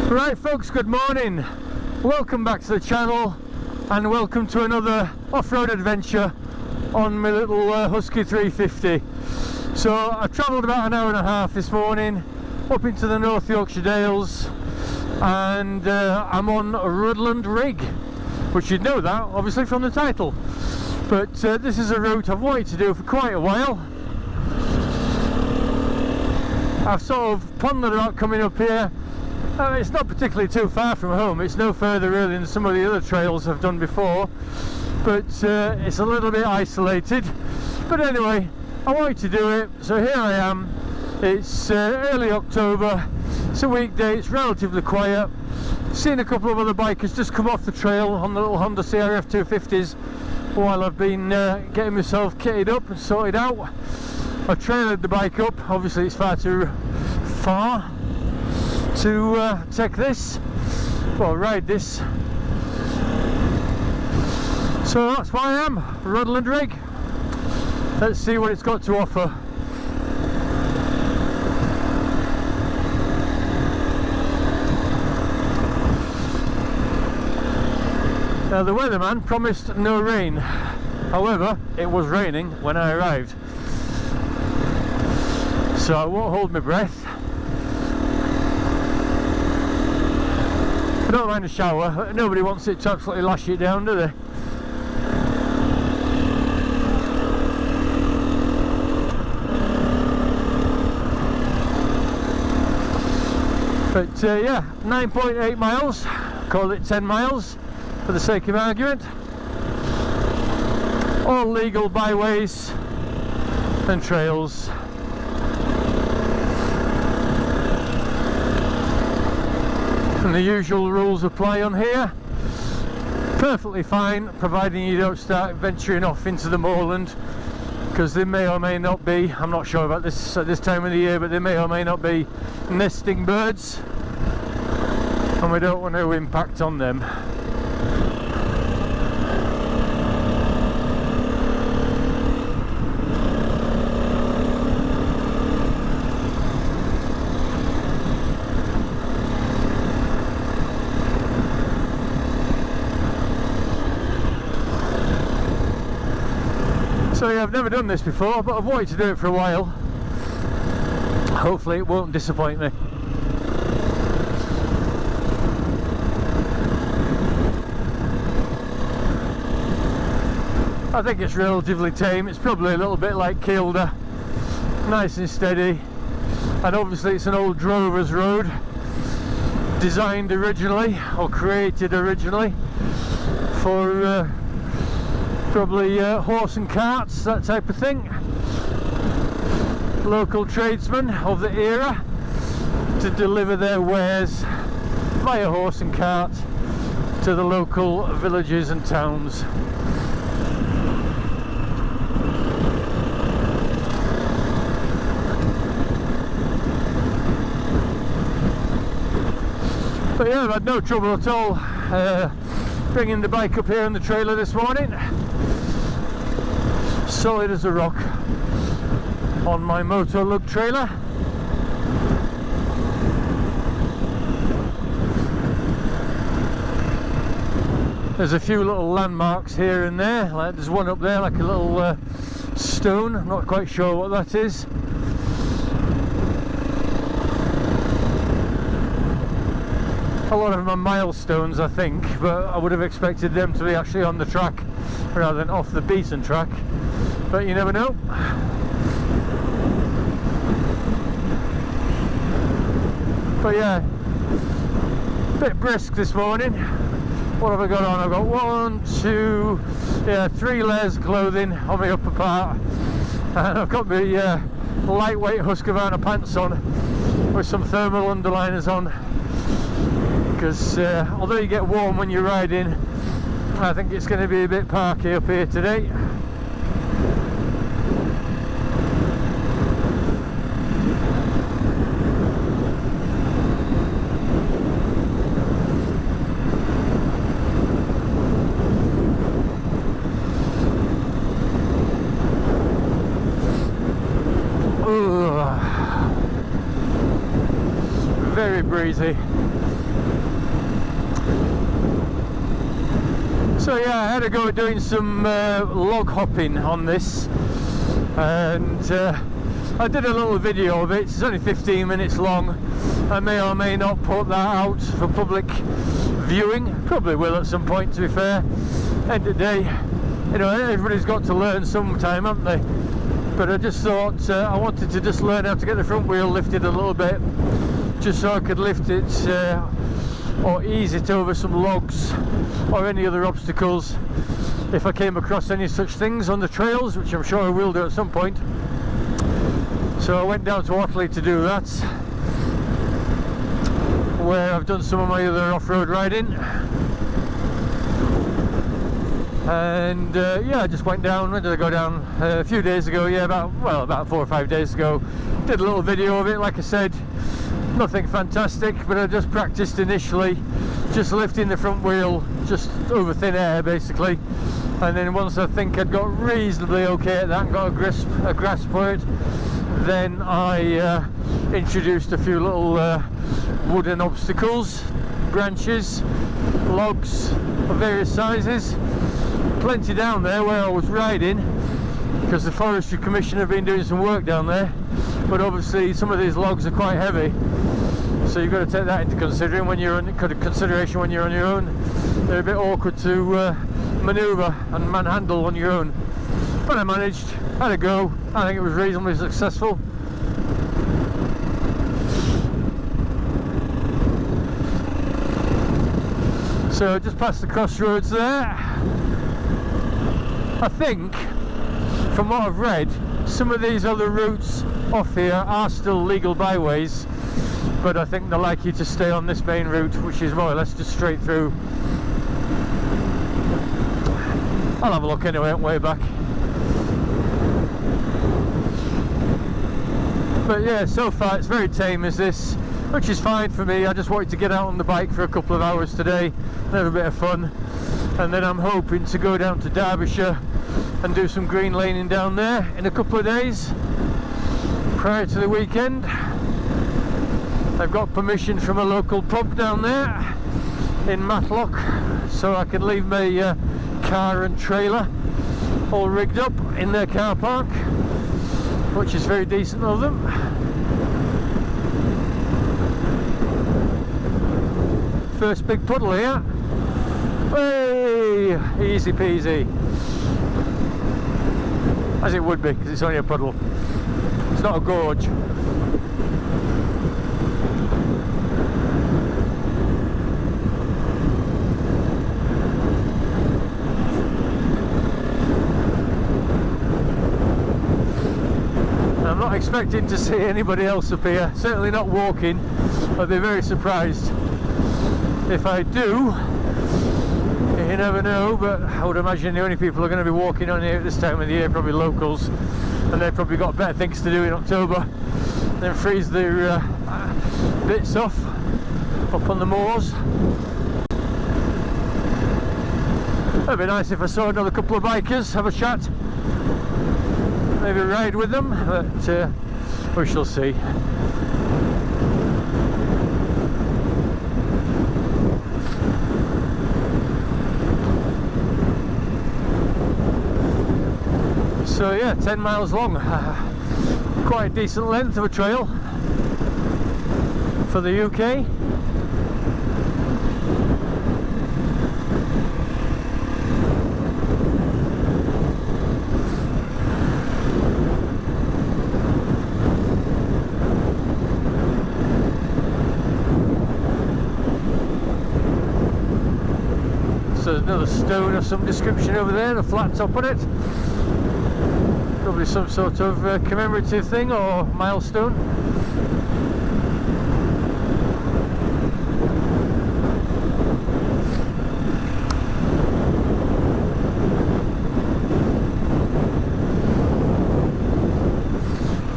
Right folks, good morning. Welcome back to the channel and welcome to another off-road adventure on my little Husky 350. So I've travelled about an hour and a half this morning up into the North Yorkshire Dales, and I'm on Rudland Rigg, which you'd know that obviously from the title. But this is a route I've wanted to do for quite a while. I've sort of pondered about coming up here. It's not particularly too far from home, it's no further really than some of the other trails I've done before, but it's a little bit isolated. But anyway, I wanted to do it, so here I am. It's early October, it's a weekday, it's relatively quiet. I've seen a couple of other bikers just come off the trail on the little Honda CRF 250s while I've been getting myself kitted up and sorted out. I've trailered the bike up, obviously it's far too far to take this, well, ride this. So that's why I am, Rudland Rigg. Let's see what it's got to offer. Now the weatherman promised no rain, however it was raining when I arrived, so I won't hold my breath. I don't mind a shower, nobody wants it to absolutely lash it down, do they? But yeah, 9.8 miles, call it 10 miles for the sake of argument. All legal byways and trails. And the usual rules apply on here. Perfectly fine, providing you don't start venturing off into the moorland, because there may or may not be, I'm not sure about this at this time of the year, but there may or may not be nesting birds, and we don't want to impact on them. So yeah, I've never done this before, but I've wanted to do it for a while. Hopefully it won't disappoint me. I think it's relatively tame. It's probably a little bit like Kielder, nice and steady, and obviously it's an old drover's road, designed originally or created originally for probably horse and carts, that type of thing. Local tradesmen of the era to deliver their wares via horse and cart to the local villages and towns. But yeah, I've had no trouble at all bringing the bike up here in the trailer this morning. Solid as a rock on my motor lug trailer. There's a few little landmarks here and there, like there's one up there like a little stone, I'm not quite sure what that is. A lot of them are milestones, I think, but I would have expected them to be actually on the track rather than off the beaten track, but you never know. But yeah, a bit brisk this morning. What have I got on? I've got 3 layers of clothing on my upper part, and I've got my lightweight Husqvarna pants on with some thermal underliners on, because although you get warm when you're riding, I think it's going to be a bit parky up here today. Very breezy. So yeah, I had to go doing some log hopping on this, and I did a little video of it. It's only 15 minutes long. I may or may not put that out for public viewing. Probably will at some point, to be fair. End of the day, you know, everybody's got to learn sometime, haven't they? But I just thought I wanted to just learn how to get the front wheel lifted a little bit, just so I could lift it or ease it over some logs or any other obstacles if I came across any such things on the trails, which I'm sure I will do at some point. So I went down to Otley to do that, where I've done some of my other off-road riding. And yeah, I just went down. When did I go down? A few days ago, yeah, about 4 or 5 days ago. Did a little video of it, like I said. Nothing fantastic, but I just practiced initially, just lifting the front wheel just over thin air basically, and then once I think I'd got reasonably okay at that and got a grasp for it, then I introduced a few little wooden obstacles, branches, logs of various sizes, plenty down there where I was riding, because the Forestry Commission have been doing some work down there. But obviously some of these logs are quite heavy, so you've got to take that into consideration when you're on your own. They're a bit awkward to manoeuvre and manhandle on your own. But I managed, had a go. I think it was reasonably successful. So just past the crossroads there. I think, from what I've read, some of these other routes off here are still legal byways, but I think they're likely to stay on this main route, which is more or less just straight through. I'll have a look anyway on the way back. But yeah, so far it's very tame as this, which is fine for me. I just wanted to get out on the bike for a couple of hours today and have a bit of fun, and then I'm hoping to go down to Derbyshire and do some green laning down there in a couple of days prior to the weekend. I've got permission from a local pub down there in Matlock, so I can leave my car and trailer all rigged up in their car park, which is very decent of them. First big puddle here. Hey, easy peasy. As it would be, because it's only a puddle. It's not a gorge. I'm not expecting to see anybody else up here, certainly not walking. I'd be very surprised if I do. You never know, but I would imagine the only people who are going to be walking on here at this time of the year are probably locals, and they've probably got better things to do in October than freeze their bits off up on the moors. It'd be nice if I saw another couple of bikers, have a chat, maybe ride with them, but we shall see. So yeah, 10 miles long, quite a decent length of a trail for the UK. So there's another stone of some description over there, the flat top on it. Probably some sort of commemorative thing or milestone.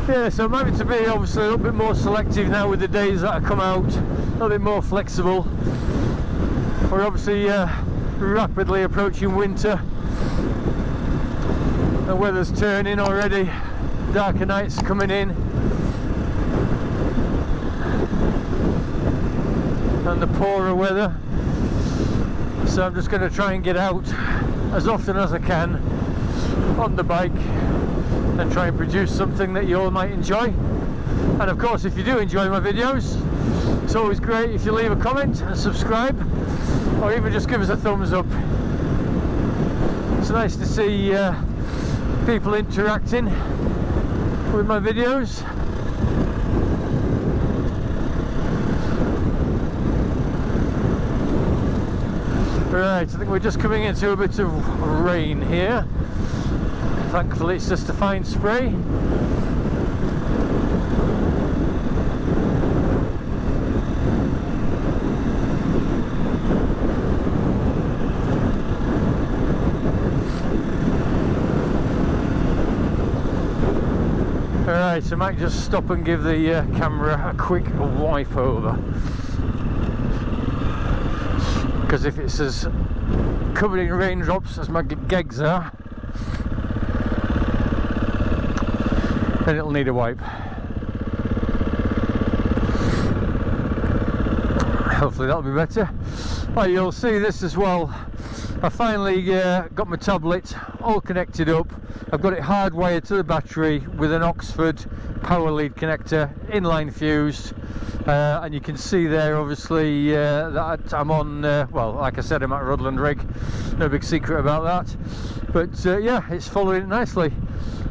Yeah, so I'm having to be obviously a little bit more selective now with the days that I come out, a little bit more flexible. We're obviously rapidly approaching winter. The weather's turning already, darker nights coming in, and the poorer weather. So I'm just going to try and get out as often as I can on the bike and try and produce something that you all might enjoy. And of course, if you do enjoy my videos, it's always great if you leave a comment and subscribe, or even just give us a thumbs up. It's nice to see people interacting with my videos. Right, I think we're just coming into a bit of rain here. Thankfully it's just a fine spray. Alright, so I might just stop and give the camera a quick wipe over, because if it's as covered in raindrops as my gegs are, then it'll need a wipe. Hopefully that'll be better. Well, you'll see this as well. I finally got my tablet all connected up. I've got it hardwired to the battery with an Oxford power lead connector, inline fused, and you can see there obviously that I'm on, well, like I said, I'm at Rudland Rigg, no big secret about that, but yeah, it's following it nicely.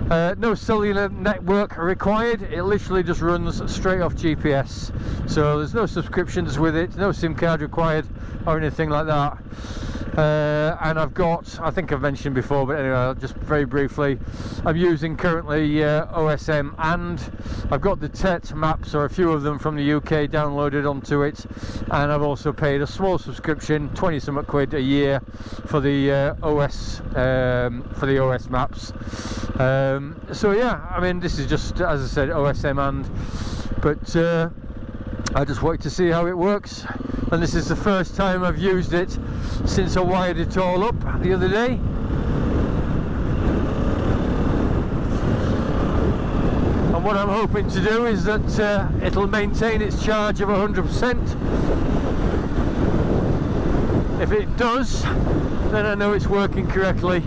No cellular network required, it literally just runs straight off GPS, so there's no subscriptions with it, no SIM card required or anything like that. And I've got, I think I've mentioned before, but anyway, just very briefly, I'm using currently OSM, and I've got the TET maps, or a few of them from the UK, downloaded onto it, and I've also paid a small subscription, 20 something quid a year for the OS maps. So yeah, I mean, this is just, as I said, OSM but I just wanted to see how it works, and this is the first time I've used it since I wired it all up the other day. And what I'm hoping to do is that it'll maintain its charge of 100%. If it does, then I know it's working correctly,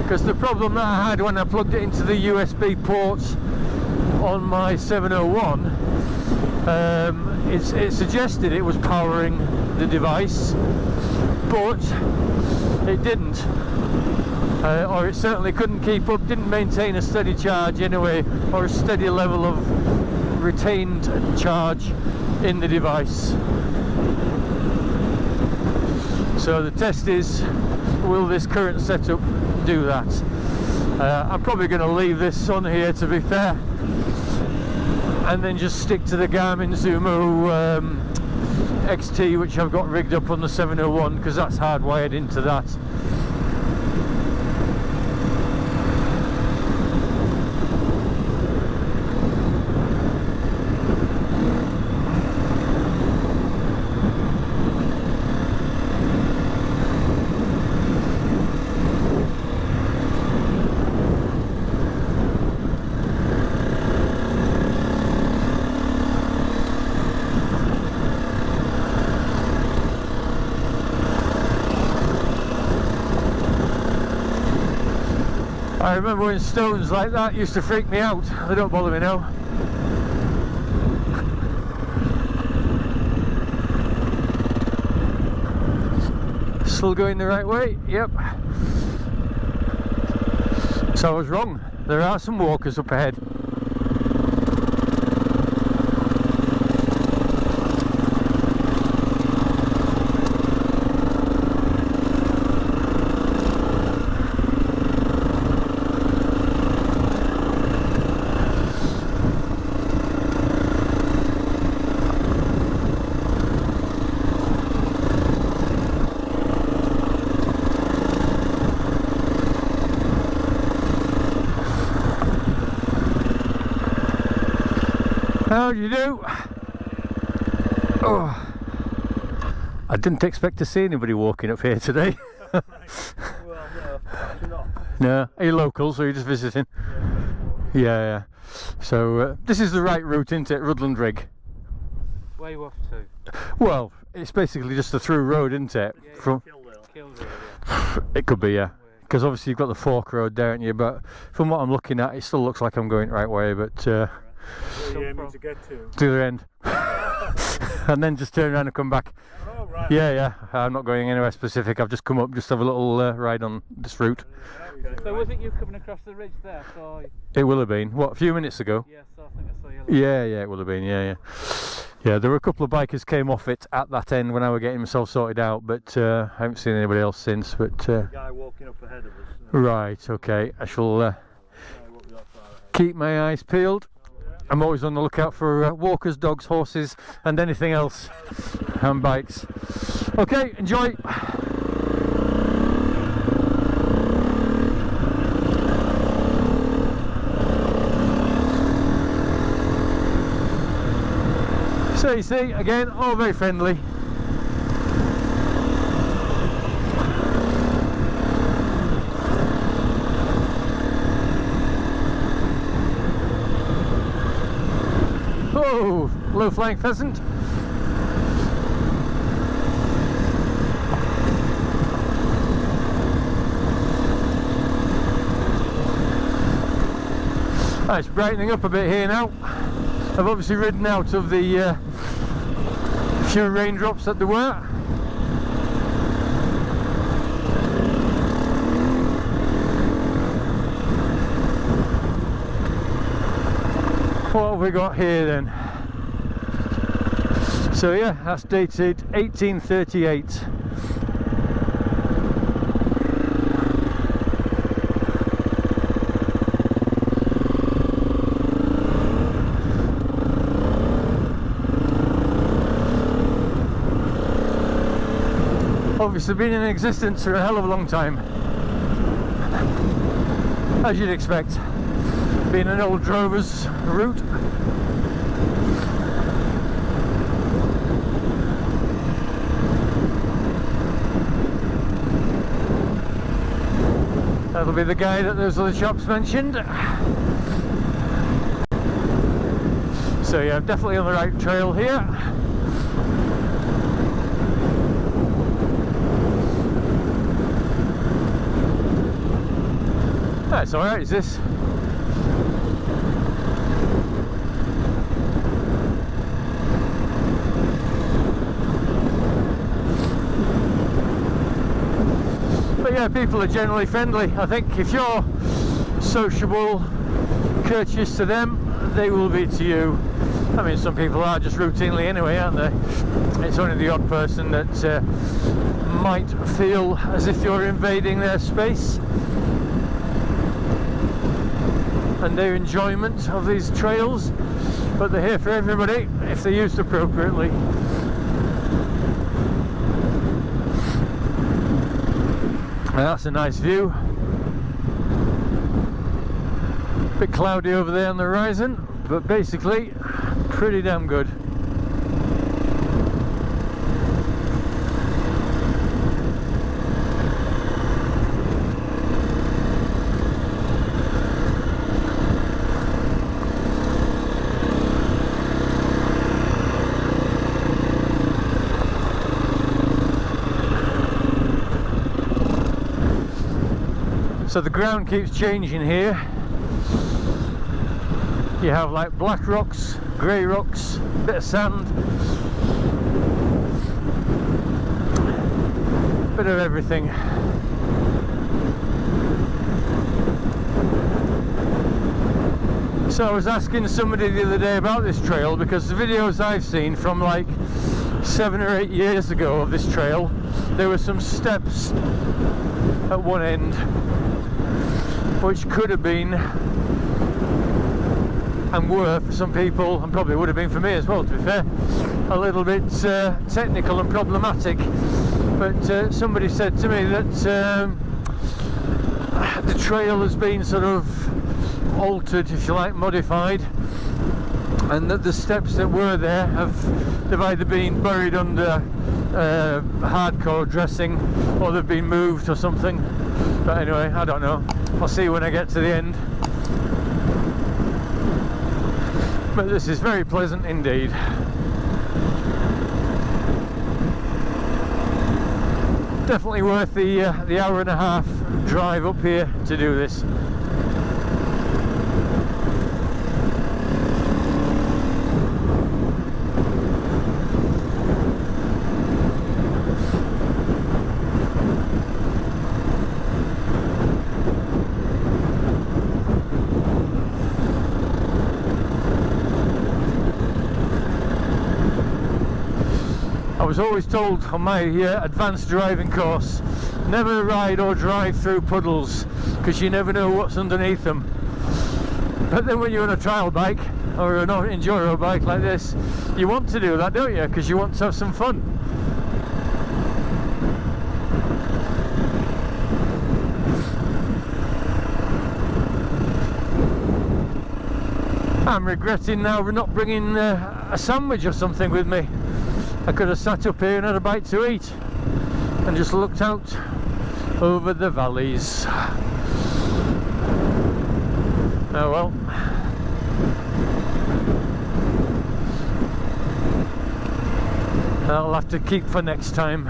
because the problem that I had when I plugged it into the USB ports on my 701, it suggested it was powering the device, but it didn't, or it certainly couldn't keep up, didn't maintain a steady charge anyway, or a steady level of retained charge in the device. So the test is, will this current setup do that? I'm probably going to leave this on here, to be fair, and then just stick to the Garmin Zumo XT, which I've got rigged up on the 701, because that's hardwired into that. I remember when stones like that used to freak me out. They don't bother me now. Still going the right way? Yep. So I was wrong. There are some walkers up ahead. How do you do? Oh, I didn't expect to see anybody walking up here today. Well, no, actually not. No, are you local, so you're just visiting? Yeah. So this is the right route, isn't it? Rudland Rigg. Where are you off to? Well, it's basically just a through road, isn't it? Yeah, From Kiln. Kills area. It could be, yeah. Because obviously you've got the fork road there, haven't you? But from what I'm looking at, it still looks like I'm going the right way, but Where are you aiming to get to? to the other end. And then just turn around and come back. Oh, right. Yeah. I'm not going anywhere specific. I've just come up, just have a little ride on this route. Okay. So was it you coming across the ridge there? So It will have been, what, a few minutes ago? yes, I think I saw you. Yeah, it will have been, yeah. Yeah, there were a couple of bikers came off it at that end when I was getting myself sorted out, but I haven't seen anybody else since. But Guy walking up ahead of us. right, okay, I shall Guy walking up ahead. keep my eyes peeled. I'm always on the lookout for walkers, dogs, horses, and anything else, and bikes. Okay, enjoy. So you see, again, all very friendly. Oh, low flying pheasant. It's brightening up a bit here now. I've obviously ridden out of the few raindrops that there were. What have we got here then? So yeah, that's dated 1838. Obviously been in existence for a hell of a long time, as you'd expect, being an old drover's route. That'll be the guy that those other shops mentioned. So yeah, I'm definitely on the right trail here. That's alright, is this? But yeah, people are generally friendly. I think if you're sociable, courteous to them, they will be to you. I mean, some people are just routinely anyway, aren't they? It's only the odd person that might feel as if you're invading their space and their enjoyment of these trails, but they're here for everybody if they're used appropriately. And that's a nice view. Bit cloudy over there on the horizon, but basically pretty damn good. So the ground keeps changing here. You have like black rocks, grey rocks, bit of sand, bit of everything. So I was asking somebody the other day about this trail, because the videos I've seen from like 7 or 8 years ago of this trail, there were some steps at one end which could have been, and were for some people, and probably would have been for me as well, to be fair, a little bit technical and problematic. But somebody said to me that the trail has been sort of altered, if you like, modified, and that the steps that were there they've either been buried under hardcore dressing, or they've been moved or something. But anyway, I don't know. I'll see when I get to the end. But this is very pleasant indeed. Definitely worth the hour and a half drive up here to do this. I was always told on my advanced driving course, never ride or drive through puddles because you never know what's underneath them. But then when you're on a trial bike or an enduro bike like this, you want to do that, don't you? Because you want to have some fun. I'm regretting now not bringing a sandwich or something with me. I could have sat up here and had a bite to eat and just looked out over the valleys. Oh well. That'll have to keep for next time.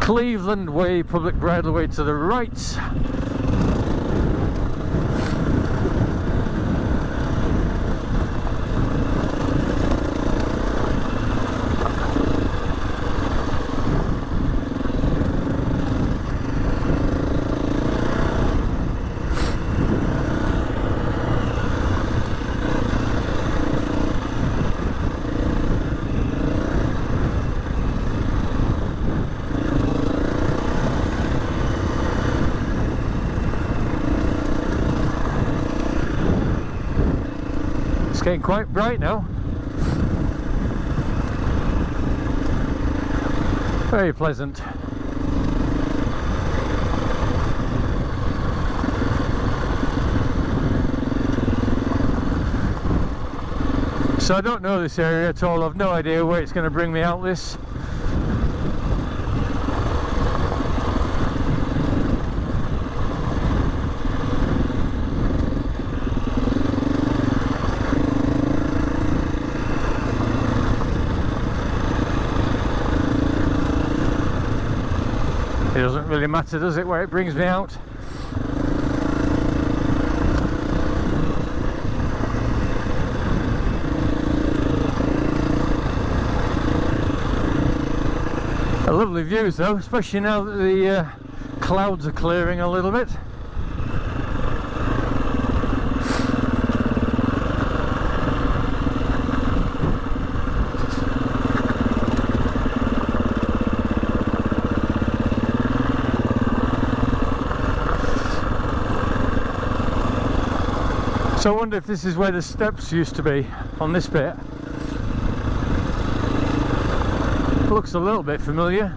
Cleveland Way, public bridleway to the right. It's getting quite bright now. Very pleasant. So I don't know this area at all. I've no idea where it's going to bring me out this. It doesn't really matter, does it, where it brings me out? Lovely views though, especially now that the clouds are clearing a little bit. So I wonder if this is where the steps used to be on this bit. Looks a little bit familiar.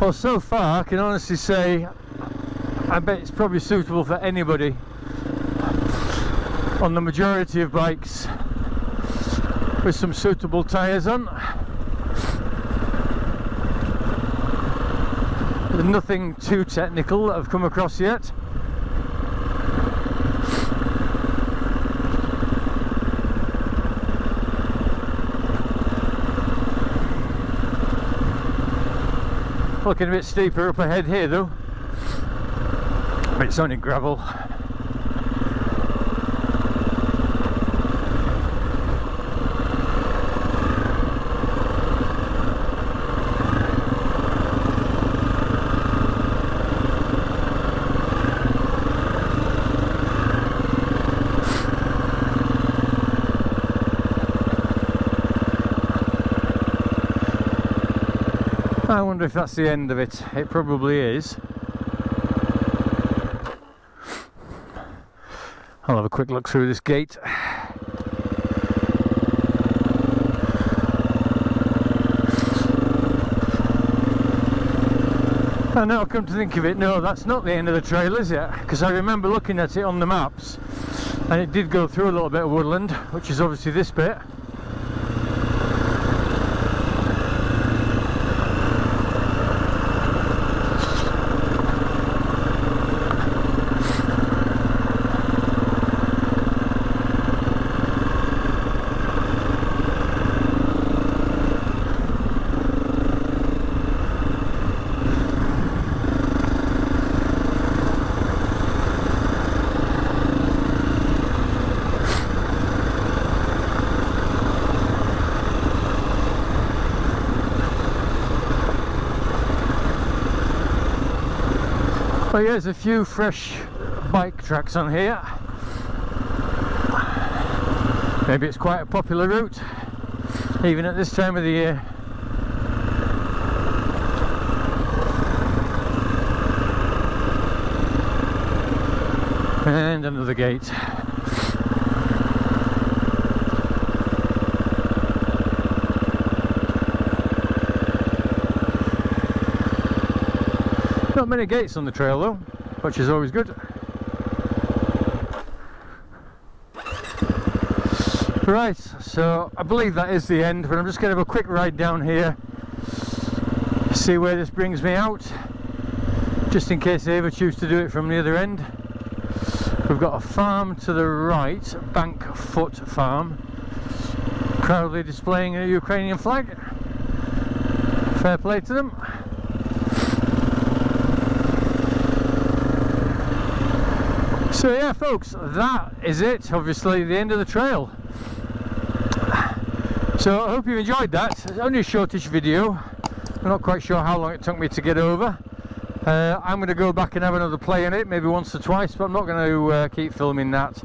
Well, so far I can honestly say I bet it's probably suitable for anybody on the majority of bikes with some suitable tyres on. There's nothing too technical that I've come across yet. Looking a bit steeper up ahead here though, but it's only gravel. I wonder if that's the end of it. It probably is. I'll have a quick look through this gate. And now come to think of it, no, that's not the end of the trail, is it? Because I remember looking at it on the maps and it did go through a little bit of woodland, which is obviously this bit. Well, here's a few fresh bike tracks on here. Maybe it's quite a popular route, even at this time of the year. And another gate. Not many gates on the trail though, which is always good. Right, so I believe that is the end, but I'm just going to have a quick ride down here, see where this brings me out, just in case I ever choose to do it from the other end. We've got a farm to the right, Bankfoot Farm, proudly displaying a Ukrainian flag. Fair play to them. So yeah folks, that is it, obviously the end of the trail. So I hope you've enjoyed that. It's only a shortish video. I'm not quite sure how long it took me to get over. I'm going to go back and have another play in it, maybe once or twice, but I'm not going to keep filming that.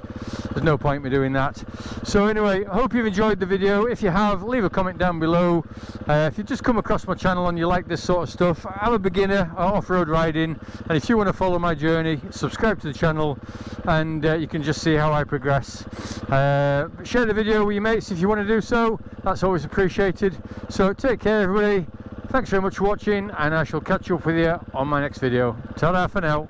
There's no point in me doing that. So anyway, I hope you've enjoyed the video. If you have, leave a comment down below. If you just come across my channel and you like this sort of stuff, I'm a beginner at off-road riding, and if you want to follow my journey, subscribe to the channel and you can just see how I progress. Share the video with your mates if you want to do so, that's always appreciated. So take care everybody, thanks very much for watching, and I shall catch up with you on my next video. Ta-da for now.